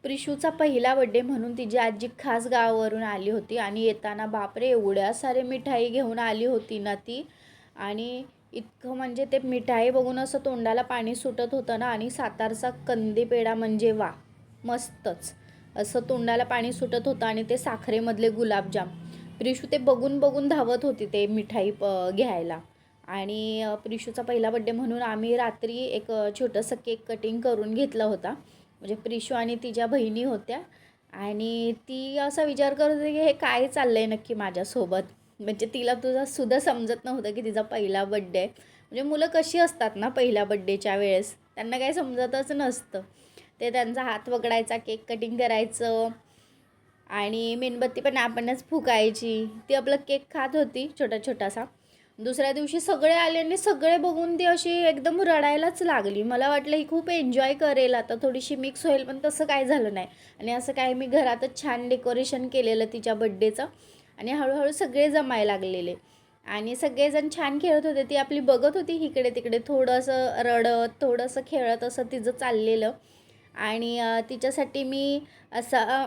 प्रिशूचा पहिला बड्डे म्हणून तिची आजी खास गावावरून आली होती आणि येताना बापरे एवढ्या सारे मिठाई घेऊन आली होती ना ती. आणि इतकं म्हणजे ते मिठाई बघून असं तोंडाला पाणी सुटत होतं ना. आणि सातारचा कंदी पेढा म्हणजे वा मस्तच, असं तोंडाला पाणी सुटत होतं. आणि ते साखरेमधले गुलाबजाम, प्रिशू ते बघून बघून धावत होती ते मिठाई घ्यायला. आणि प्रिशूचा पहिला बड्डे म्हणून आम्ही रात्री एक छोटंसं केक कटिंग करून घेतला होता. म्हणजे प्रिशू आणि तिच्या बहिणी होत्या आणि ती असा विचार करत होती की हे काय चाललं आहे नक्की माझ्यासोबत. म्हणजे तिला सुद्धा समजत नव्हतं की तिचा पहिला बड्डे आहे. म्हणजे मुलं कशी असतात ना पहिल्या बड्डेच्या वेळेस, त्यांना काही समजतच नसतं. ते त्यांचा हात पकडायचा, केक कटिंग करायचं आणि मेणबत्ती पण आपणच फुकायची. ती आपलं केक खात होती छोटा छोटासा. दुसऱ्या दिवशी सगळे आले आणि सगळे बघून ती अशी एकदम रडायलाच लागली. मला वाटलं ही खूप एन्जॉय करेल, आता थोडीशी मिक्स होईल, पण तसं काय झालं नाही. आणि असं काय मी घरातच छान डेकोरेशन केलेलं तिच्या बड्डेचं आणि हळूहळू सगळे जमायला लागलेले आणि सगळेजण छान खेळत होते. ती आपली बघत होती इकडे तिकडे, थोडंसं रडत थोडंसं खेळत असं तिचं चाललेलं. आणि तिच्यासाठी मी असा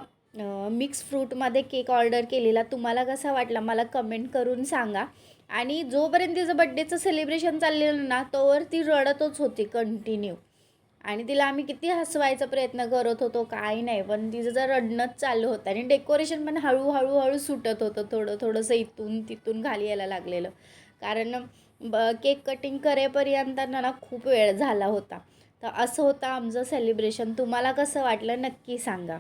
मिक्स फ्रूटमध्ये केक ऑर्डर केलेला. तुम्हाला कसा वाटला मला कमेंट करून सांगा. आणि जोपर्यंत तिचं बड्डेचं सेलिब्रेशन चाललेलं ना तोवर ती रडतच होती कंटिन्यू. आणि तिला आम्ही किती हसवायचा प्रयत्न करत होतो काय नाही, पण तिचं जर रडणंच चालू होतं. आणि डेकोरेशन पण हळूहळू सुटत होतं, थोडंसं इथून तिथून खाली यायला लागलेलं. कारण केक कटिंग करेपर्यंत ना खूप वेळ झाला होता. तर असं होतं आमचं सेलिब्रेशन. तुम्हाला कसं वाटलं नक्की सांगा.